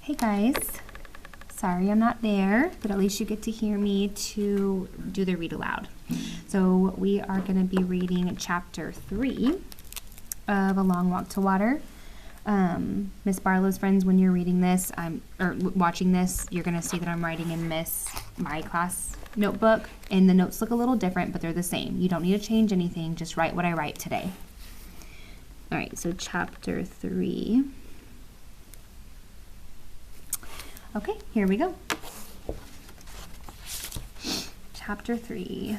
Hey guys, sorry I'm not there, but at least you get to hear me to do the read aloud. So we are going to be reading chapter 3 of A Long Walk to Water. Miss Barlow's friends, when you're reading this, or watching this, you're going to see that I'm writing in my class notebook, and the notes look a little different, but they're the same. You don't need to change anything, just write what I write today. All right, so chapter 3. Okay, here we go. Chapter 3.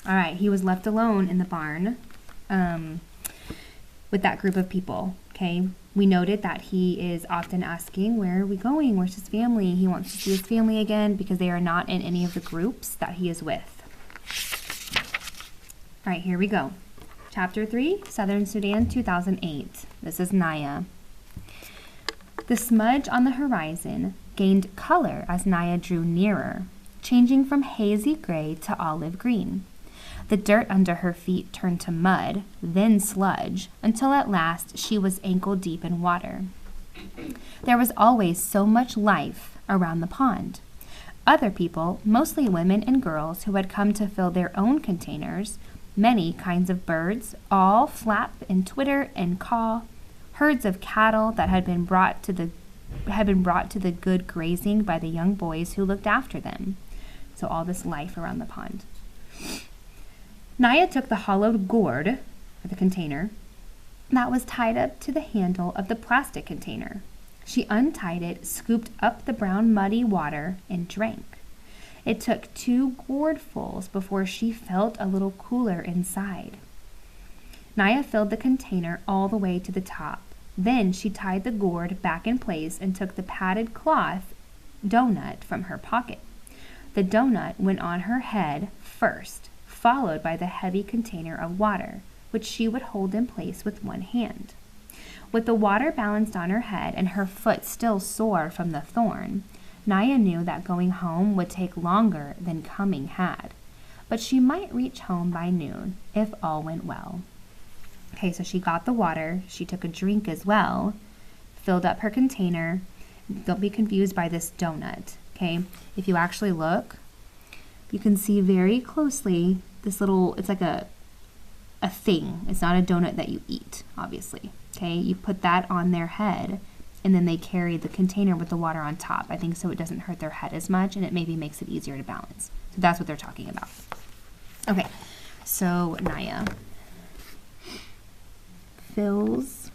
All right, he was left alone in the barn with that group of people, okay? We noted that he is often asking, where are we going? Where's his family? He wants to see his family again because they are not in any of the groups that he is with. All right, here we go. Chapter 3, Southern Sudan, 2008. This is Naya. The smudge on the horizon gained color as Naya drew nearer, changing from hazy gray to olive green. The dirt under her feet turned to mud, then sludge, until at last she was ankle deep in water. There was always so much life around the pond. Other people, mostly women and girls who had come to fill their own containers, many kinds of birds, all flap and twitter and caw, herds of cattle that had been brought to the good grazing by the young boys who looked after them. So all this life around the pond. Naya took the hollowed gourd, or the container, that was tied up to the handle of the plastic container. She untied it, scooped up the brown muddy water, and drank. It took 2 gourdfuls before she felt a little cooler inside. Naya filled the container all the way to the top. Then she tied the gourd back in place and took the padded cloth donut from her pocket. The donut went on her head first, followed by the heavy container of water, which she would hold in place with one hand. With the water balanced on her head and her foot still sore from the thorn, Naya knew that going home would take longer than coming had, but she might reach home by noon if all went well. Okay, so she got the water, she took a drink as well, filled up her container. Don't be confused by this donut, okay? If you actually look, you can see very closely this little, it's like a thing. It's not a donut that you eat, obviously, okay? You put that on their head, and then they carry the container with the water on top. I think so it doesn't hurt their head as much, and it maybe makes it easier to balance. So that's what they're talking about. Okay, so Naya fills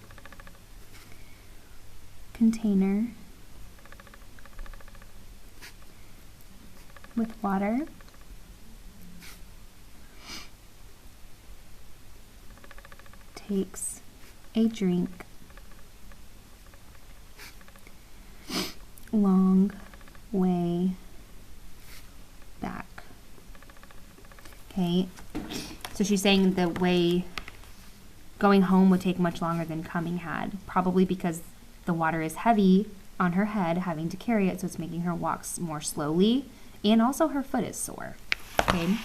container with water. Takes a drink. Long way back. Okay, so she's saying the way going home would take much longer than coming had, probably because the water is heavy on her head, having to carry it, so it's making her walk more slowly, and also her foot is sore. Okay.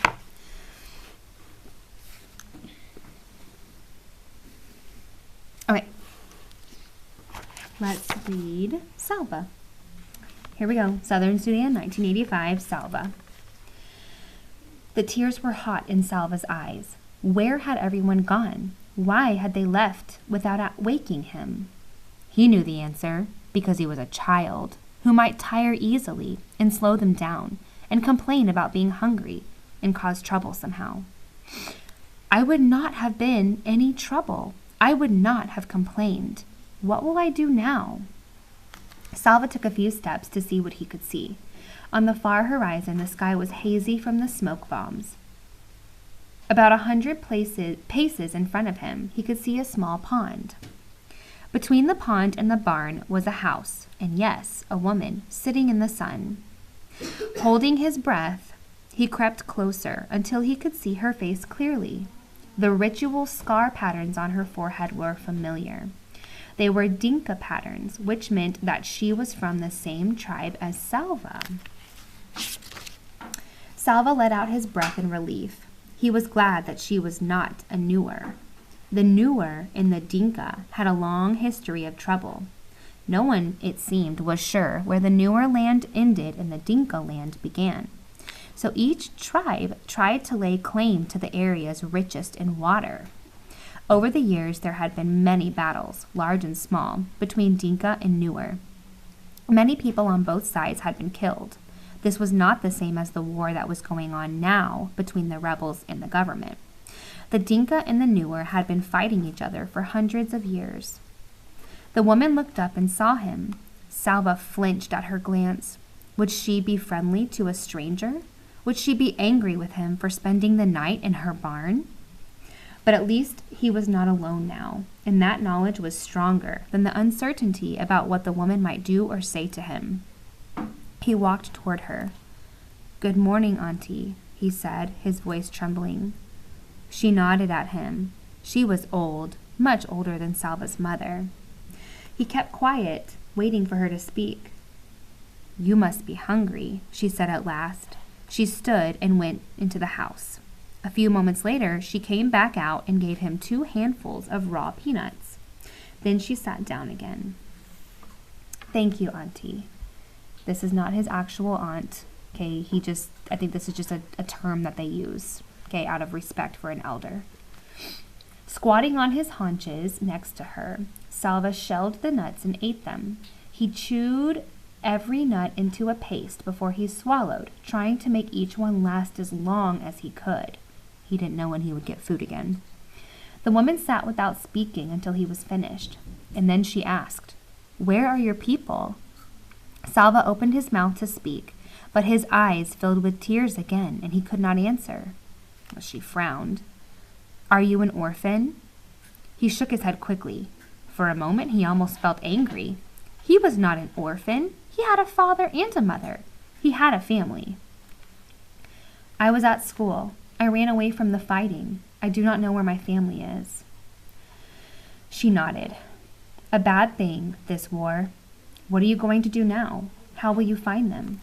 Okay. Let's read Salva. Here we go. Southern Sudan, 1985, Salva. The tears were hot in Salva's eyes. Where had everyone gone? Why had they left without waking him? He knew the answer, because he was a child who might tire easily and slow them down and complain about being hungry and cause trouble somehow. I would not have been any trouble. I would not have complained. What will I do now? Salva took a few steps to see what he could see. On the far horizon, the sky was hazy from the smoke bombs. About 100 paces in front of him, he could see a small pond. Between the pond and the barn was a house, and yes, a woman, sitting in the sun. Holding his breath, he crept closer until he could see her face clearly. The ritual scar patterns on her forehead were familiar. They were Dinka patterns, which meant that she was from the same tribe as Salva. Salva let out his breath in relief. He was glad that she was not a Nuer. The Nuer and the Dinka had a long history of trouble. No one, it seemed, was sure where the Nuer land ended and the Dinka land began. So each tribe tried to lay claim to the areas richest in water. Over the years, there had been many battles, large and small, between Dinka and Nuer. Many people on both sides had been killed. This was not the same as the war that was going on now between the rebels and the government. The Dinka and the Nuer had been fighting each other for hundreds of years. The woman looked up and saw him. Salva flinched at her glance. Would she be friendly to a stranger? Would she be angry with him for spending the night in her barn? But at least he was not alone now, and that knowledge was stronger than the uncertainty about what the woman might do or say to him. He walked toward her. "Good morning, Auntie," he said, his voice trembling. She nodded at him. She was old, much older than Salva's mother. He kept quiet, waiting for her to speak. "You must be hungry," she said at last. She stood and went into the house. A few moments later, she came back out and gave him 2 handfuls of raw peanuts. Then she sat down again. "Thank you, Auntie." This is not his actual aunt. Okay, I think this is just a term that they use, okay, out of respect for an elder. Squatting on his haunches next to her, Salva shelled the nuts and ate them. He chewed every nut into a paste before he swallowed, trying to make each one last as long as he could. He didn't know when he would get food again. The woman sat without speaking until he was finished, and then she asked, "Where are your people?" Salva opened his mouth to speak, but his eyes filled with tears again, and he could not answer. She frowned. "Are you an orphan?" He shook his head quickly. For a moment, he almost felt angry. He was not an orphan. He had a father and a mother. He had a family. "I was at school. I ran away from the fighting. I do not know where my family is." She nodded. "A bad thing, this war. What are you going to do now? How will you find them?"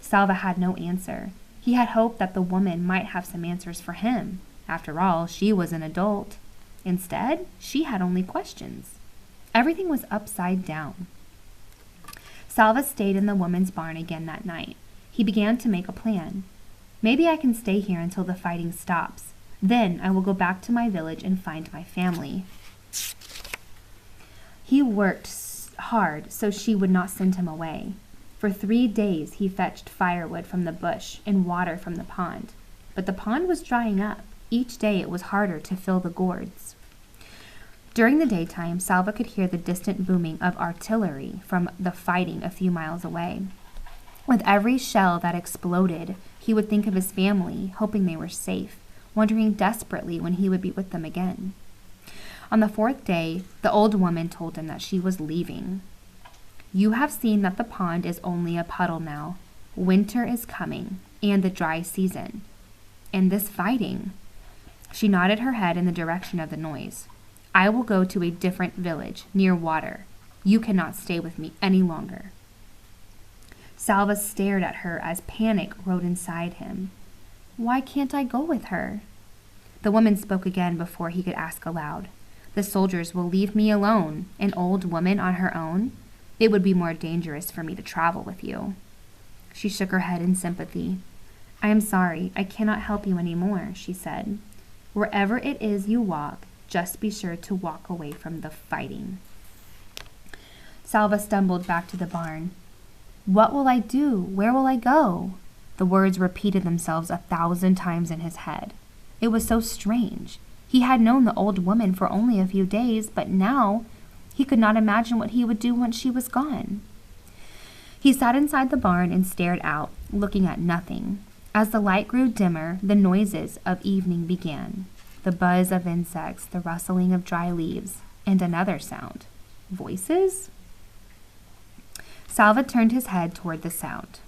Salva had no answer. He had hoped that the woman might have some answers for him. After all, she was an adult. Instead, she had only questions. Everything was upside down. Salva stayed in the woman's barn again that night. He began to make a plan. "Maybe I can stay here until the fighting stops. Then I will go back to my village and find my family." He worked hard so she would not send him away. For 3 days he fetched firewood from the bush and water from the pond. But the pond was drying up. Each day it was harder to fill the gourds. During the daytime, Salva could hear the distant booming of artillery from the fighting a few miles away. With every shell that exploded, he would think of his family, hoping they were safe, wondering desperately when he would be with them again. On the 4th day, the old woman told him that she was leaving. "You have seen that the pond is only a puddle now. Winter is coming, and the dry season. And this fighting." She nodded her head in the direction of the noise. "I will go to a different village, near water. You cannot stay with me any longer." Salva stared at her as panic rode inside him. "Why can't I go with her?" The woman spoke again before he could ask aloud. "The soldiers will leave me alone, an old woman on her own. It would be more dangerous for me to travel with you." She shook her head in sympathy. "I am sorry, I cannot help you any more," she said. "Wherever it is you walk, just be sure to walk away from the fighting." Salva stumbled back to the barn. "What will I do? Where will I go?" The words repeated themselves 1,000 times in his head. It was so strange. He had known the old woman for only a few days, but now he could not imagine what he would do once she was gone. He sat inside the barn and stared out, looking at nothing. As the light grew dimmer, the noises of evening began. The buzz of insects, the rustling of dry leaves, and another sound. Voices? Salva turned his head toward the sound.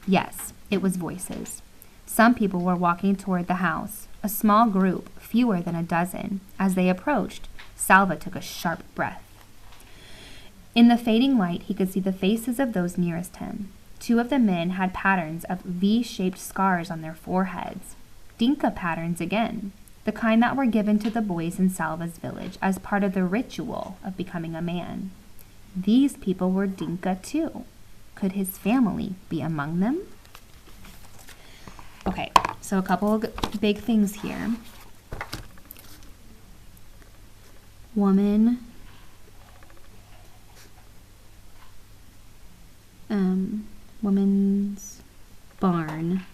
Yes, it was voices. Some people were walking toward the house, a small group, fewer than a dozen. As they approached, Salva took a sharp breath. In the fading light, he could see the faces of those nearest him. 2 of the men had patterns of V-shaped scars on their foreheads. Dinka patterns again. the kind that were given to the boys in Salva's village as part of the ritual of becoming a man. These people were Dinka too. Could his family be among them? Okay, so a couple of big things here. Woman's barn.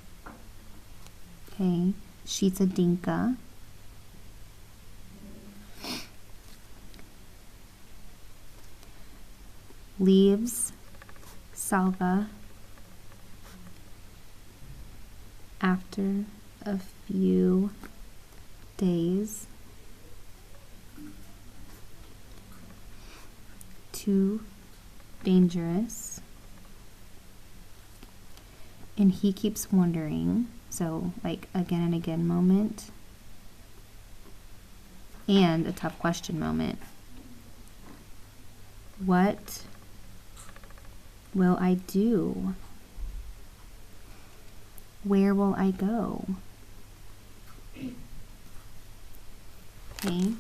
Okay, she's a Dinka. Leaves Salva after a few days. Too dangerous. And he keeps wondering, so like again and again moment, and a tough question moment. What will I do? Where will I go? Okay.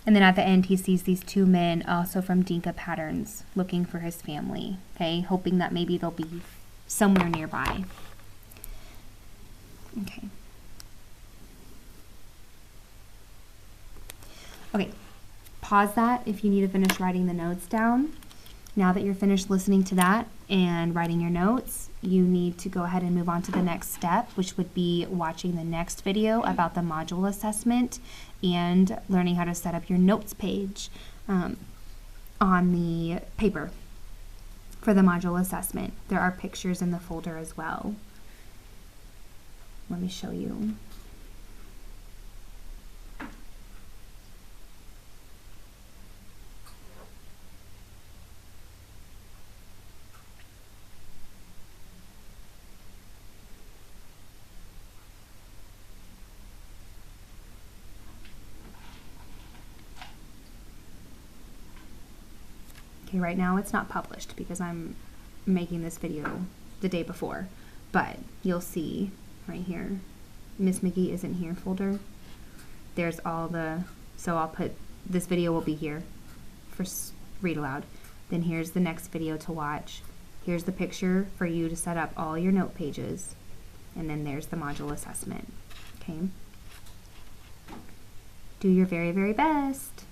And then at the end, he sees these two men, also from Dinka patterns, looking for his family, okay, hoping that maybe they'll be somewhere nearby. Okay. Okay, pause that if you need to finish writing the notes down. Now that you're finished listening to that and writing your notes, you need to go ahead and move on to the next step, which would be watching the next video about the module assessment and learning how to set up your notes page on the paper for the module assessment. There are pictures in the folder as well. Let me show you. Okay, right now it's not published because I'm making this video the day before, but you'll see right here, Miss McGee isn't here folder. There's all the, so I'll put, this video will be here for read aloud. Then here's the next video to watch. Here's the picture for you to set up all your note pages. And then there's the module assessment, okay? Do your very, very best.